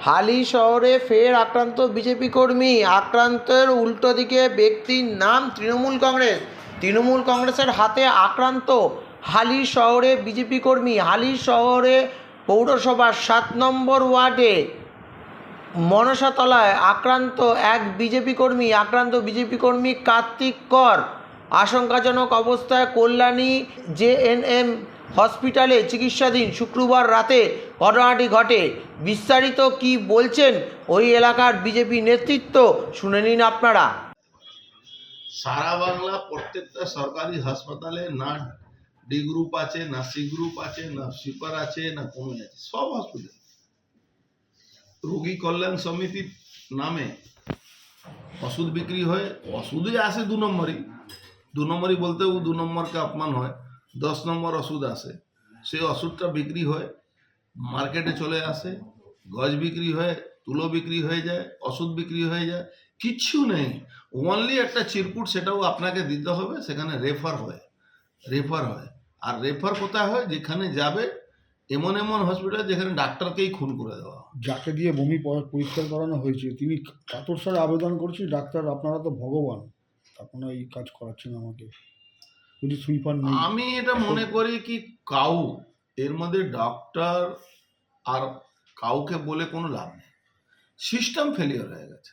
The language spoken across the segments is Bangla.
হালি শহরে ফের আক্রান্ত বিজেপি কর্মী। আক্রান্তের উল্টো দিকে ব্যক্তির নাম তৃণমূল কংগ্রেসের হাতে আক্রান্ত হালি শহরে বিজেপি কর্মী। হালি শহরে পৌরসভার 7 নম্বর ওয়ার্ডে মনসাতলায় আক্রান্ত বিজেপি কর্মী কার্তিক কর আশঙ্কাজনক অবস্থায় কল্যাণী জেএনএম হসপিটালে চিকিৎসাধীন। শুক্রবার রাতে ঘটনাটি ঘটে। বিস্তারিত কি বলছেন ওই এলাকার বিজেপি নেতৃত্ব, শুনে নিন আপনারা। সারা বাংলা প্রত্যেকটা সরকারি হাসপাতালে না ডি গ্রুপ আছে, না সি গ্রুপ আছে, না সুপার আছে, না কোনো আছে, সব হসপিটাল রোগী কল্যাণ সমিতির নামে ওষুধ বিক্রি হয়। ওষুধই আসে দু নম্বরই বলতেও 2 নম্বরকে অপমান হয়। 10 নম্বর ওষুধ আসে, সেই ওষুধটা বিক্রি হয়, মার্কেটে চলে আসে, গজ বিক্রি হয়, তুলো বিক্রি হয়ে যায়, ওষুধ বিক্রি হয়ে যায়, কিচ্ছু নেই। ওনলি একটা চিরকুট, সেটাও আপনাকে দিতে হবে। সেখানে রেফার হয়। আর রেফার কোথায় হয়? যেখানে যাবে এমন হসপিটাল যেখানে ডাক্তারকেই খুন করে দেওয়া। যাকে দিয়ে বমি পরিষ্কার করানো হয়েছে তিনি কাতর স্বরে আবেদন করছি, ডাক্তার আপনারা তো ভগবান, আপনারা এই কাজ করাচ্ছেন আমাকে, যদি সুইপার নেই। আমি এটা মনে করি কি এর মধ্যে ডক্টর আর কাউকে বলে কোনো লাভ নেই। সিস্টেম ফেলিওর হয়ে গেছে।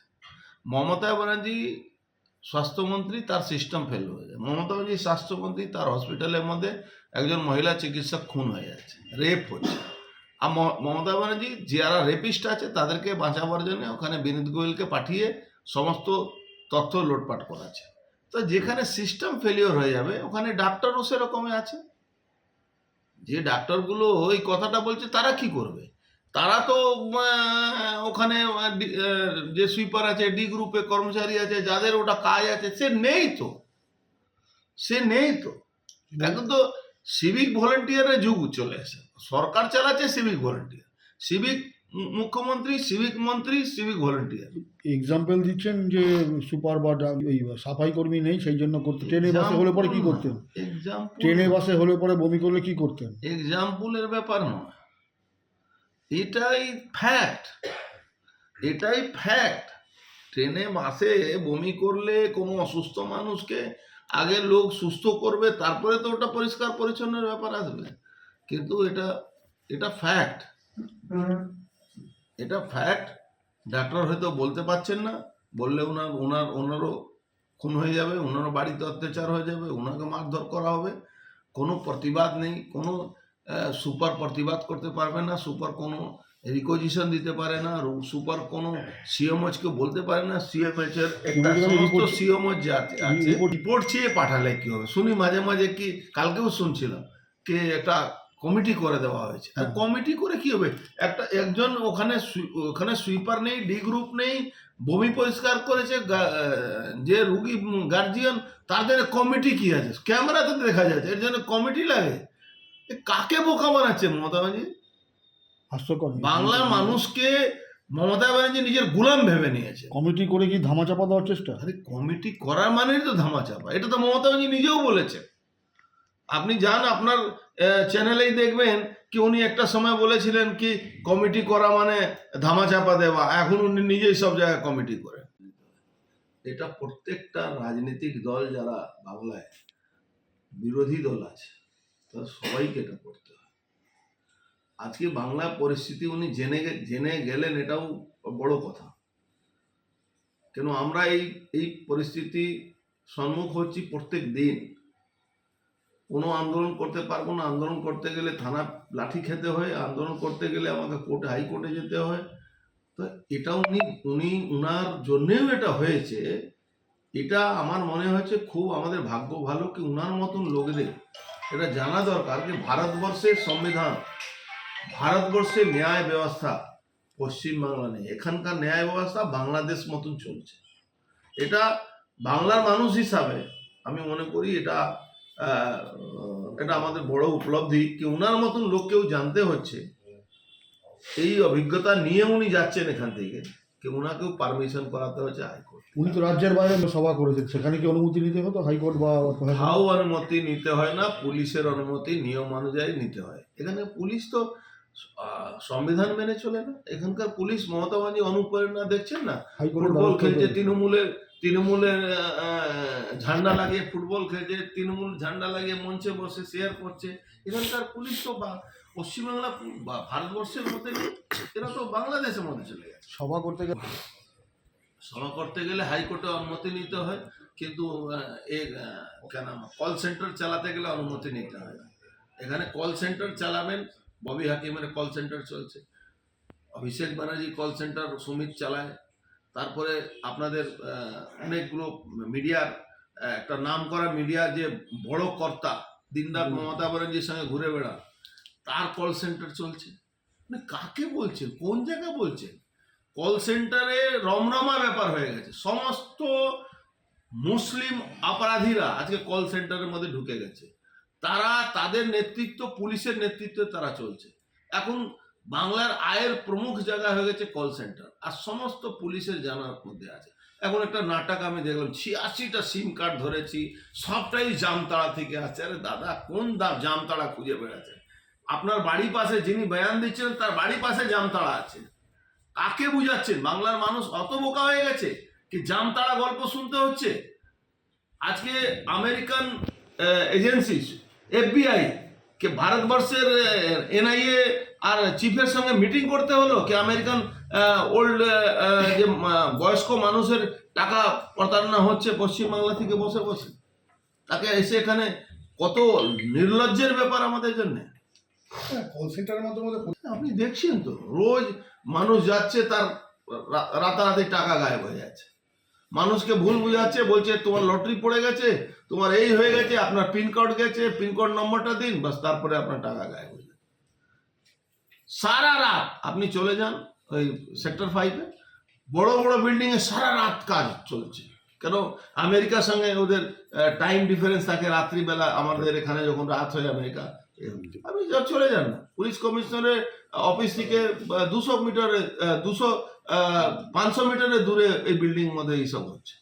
মমতা ব্যানার্জি স্বাস্থ্যমন্ত্রী, তার সিস্টেম ফেল হয়ে যায়। মমতা ব্যানার্জি স্বাস্থ্যমন্ত্রী, তার হসপিটালের মধ্যে একজন মহিলা চিকিৎসক খুন হয়ে যাচ্ছে, রেপ হচ্ছে। আর মমতা ব্যানার্জি যারা রেপিস্ট আছে তাদেরকে বাঁচাবার জন্য ওখানে বিনীত গোয়েলকে পাঠিয়ে সমস্ত তথ্য লোটপাট করাচ্ছে। তো যেখানে সিস্টেম ফেলিওর হয়ে যাবে ওখানে ডাক্তারও সেরকমই আছে। যে ডাক্তারগুলো ওই কথাটা বলছে তারা কি করবে? তারা তো ওখানে যে সুইপার আছে, ডি গ্রুপে কর্মচারী আছে, যাদের ওটা কাজ আছে, সে নেই তো। এখন তো সিভিক ভলেন্টিয়ারের যুগ চলে আসে। সরকার চালাচ্ছে সিভিক ভলেন্টিয়ার, সিভিক মুখ্যমন্ত্রী, সিভিক মন্ত্রী, সিভিক ভলেন্টিয়ার। এক্সাম্পল দিচ্ছেন যে সুপার বা ওই সাফাই কর্মী নেই, সেই জন্য করতে ট্রেনে বাসে হলে পরে কি করতেন? ট্রেনে বাসে হলে পরে বমি করলে কি করতেন? এক্সাম্পলের ব্যাপার নয়, এটাই ফ্যাক্ট। ট্রেনে বাসে বমি করলে কোনো অসুস্থ মানুষকে আগে লোক সুস্থ করবে, তারপরে তো ওটা পরিষ্কার পরিচ্ছন্নের ব্যাপার আসবে। কিন্তু এটা ফ্যাক্ট। ডাক্তার হয়তো বলতে পারছেন না, বললে ওনারও খুন হয়ে যাবে, ওনারও বাড়িতে অত্যাচার হয়ে যাবে, ওনাকে মারধর করা হবে। কোনো প্রতিবাদ নেই, কোনো সুপার প্রতিবাদ করতে পারবে না, সুপার কোনো রিকোজিশন দিতে পারে না, সুপার কোনো সিএমওকে বলতে পারে না। সিএমএচের একটা সমস্ত সিএমওচ যে আছে রিপোর্ট চেয়ে পাঠালে কি হবে? শুনি মাঝে মাঝে, কি কালকেও শুনছিলাম যে একটা কমিটি করে দেওয়া হয়েছে। আর কমিটি করে কি হবে? একজন ওখানে সুইপার নেই, ডি গ্রুপ নেই, বমি পরিষ্কার করেছে যে রুগী গার্জিয়ান, তাদের কমিটি কি আছে? ক্যামেরাতে দেখা যাচ্ছে, এর জন্য কমিটি লাগে? কাকে বোকা বানাচ্ছে মমতা ব্যানার্জি? বাংলার মানুষকে মমতা ব্যানার্জি নিজের গোলাম ভেবে নিয়েছে। কমিটি করে কি ধামাচাপা দেওয়ার চেষ্টা? আরে কমিটি করার মানেই তো ধামাচাপা। এটা তো মমতা ব্যানার্জি নিজেও বলেছে। আপনি যান, আপনার চ্যানেলেই দেখবেন কি উনি একটা সময় বলেছিলেন কি কমিটি করা মানে ধামাচাপা দেওয়া। এখন উনি নিজেই সব জায়গায় কমিটি করে। এটা প্রত্যেকটা রাজনৈতিক দল যারা বাংলায় বিরোধী দল আছে, তারা সবাইকে এটা করতে হয়। আজকে বাংলার পরিস্থিতি উনি জেনে গেলেন, এটাও বড় কথা। কেন আমরা এই পরিস্থিতি সম্মুখ হচ্ছি প্রত্যেক দিন। কোনো আন্দোলন করতে পারবো না, আন্দোলন করতে গেলে থানা লাঠি খেতে হয়, আন্দোলন করতে গেলে আমাকে হাইকোর্টে যেতে হয়। তো এটা উনার জন্যেও এটা হয়েছে। এটা আমার মনে হয়েছে খুব আমাদের ভাগ্য ভালো কি উনার মতন লোকদের এটা জানা দরকার যে ভারতবর্ষের সংবিধান, ভারতবর্ষের ন্যায় ব্যবস্থা পশ্চিমবাংলা নেই। এখানকার ন্যায় ব্যবস্থা বাংলাদেশ মতন চলছে। এটা বাংলার মানুষ হিসাবে আমি মনে করি এটা আমাদের বড় উপলব্ধি কি উনার মতন লোককেও জানতে হচ্ছে। এই অভিজ্ঞতা নিয়ে উনি যাচ্ছেন এখান থেকে, কি উনাকেও পারমিশন করাতে হচ্ছে হাইকোর্ট। উনি তো রাজ্যের বাইরে সভা করেছেন, সেখানে কি অনুমতি নিতে হতো হাইকোর্ট বা অনুমতি নিতে হয় না, পুলিশের অনুমতি নিয়ম অনুযায়ী নিতে হয়। এখানে পুলিশ তো সংবিধান মেনে চলে না। এখানকার পুলিশ মমতা ব্যানার্জি অনুপ্রেরণা দেখছেন না, হাইকোর্টের ফুটবল দ্বারস্থ খেলছে, হয়েছে। তৃণমূলের ঝান্ডা লাগিয়ে ফুটবল খেলছে, তৃণমূল ঝান্ডা লাগিয়ে মঞ্চে বসে শেয়ার করছে। এখানকার পুলিশ তো পশ্চিমবাংলা ভারতবর্ষের মধ্যে নেই, এরা তো বাংলাদেশের মধ্যে চলে গেছে। সভা করতে গেলে সভা করতে গেলে হাইকোর্টে অনুমতি নিতে হয়, কিন্তু কেন কল সেন্টার চালাতে গেলে অনুমতি নিতে হয় না। এখানে কল সেন্টার চালাবেন, ববি হাকিমের কল সেন্টার চলছে, অভিষেক ব্যানার্জি কল সেন্টার সুমিত চালায়, তারপরে আপনাদের অনেকগুলো মিডিয়ার একটা নাম করা মিডিয়ার যে বড় কর্তা দিনরাত মমতা ব্যানার্জির সঙ্গে ঘুরে বেড়ান, তার কল সেন্টার চলছে। মানে কাকে বলছেন, কোন জায়গায় বলছেন? কল সেন্টারে রমরমা ব্যাপার হয়ে গেছে। সমস্ত মুসলিম অপরাধীরা আজকে কল সেন্টারের মধ্যে ঢুকে গেছে। তারা তাদের নেতৃত্ব, পুলিশের নেতৃত্বে তারা চলছে। এখন বাংলার আয়ের প্রমুখ জায়গা হয়ে গেছে কল সেন্টার, আর সমস্ত পুলিশের জানার মধ্যে আছে। এখন একটা নাটক আমি দেখলাম, 86টা সিম কার্ড ধরেছি, সবটাই জামতাড়া থেকে আছে। আরে দাদা, কোন জামতাড়া খুঁজে বেড়াচ্ছে? আপনার বাড়ির পাশে যিনি বয়ান দিচ্ছেন তার বাড়ির পাশে জামতাড়া আছে। কাকে বুঝাচ্ছেন? বাংলার মানুষ অত বোকা হয়ে গেছে কি জামতাড়া গল্প শুনতে হচ্ছে? আজকে আমেরিকান এজেন্সি FBI কে ভারতবর্ষের NIA আর চিফের সঙ্গে মিটিং করতে হলো কি আমেরিকান ওল্ড যে বয়স্ক মানুষের টাকা প্রতারণা হচ্ছে পশ্চিমবাংলা থেকে বসে বসে, তাকে এসে এখানে কত নির্লজ্জের ব্যাপার আমাদের জন্য। কল সেন্টারের মাধ্যমে আপনি দেখছেন তো, রোজ মানুষ যাচ্ছে, তার রাতারাতি টাকা গায়েব হয়ে যাচ্ছে। মানুষকে ভুল বুঝাচ্ছে, বলছে তোমার লটারি পড়ে গেছে, তোমার এই হয়ে গেছে, আপনার পিনকোড গেছে, পিনকোড নম্বরটা দিন, বাস তারপরে আপনার টাকা গায়েব হয়ে যাবে। সারা রাত আপনি চলে যান ওই সেক্টর 5-এ, বড় বড় বিল্ডিং এ সারা রাত কাজ চলছে। কেন? আমেরিকার সঙ্গে ওদের টাইম ডিফারেন্স থাকে, রাত্রিবেলা আমাদের এখানে যখন রাত হয় আমেরিকা। আপনি চলে যান না, পুলিশ কমিশনারের অফিস থেকে 200 মিটারে 500 মিটারের দূরে এই বিল্ডিং মধ্যে এইসব হচ্ছে।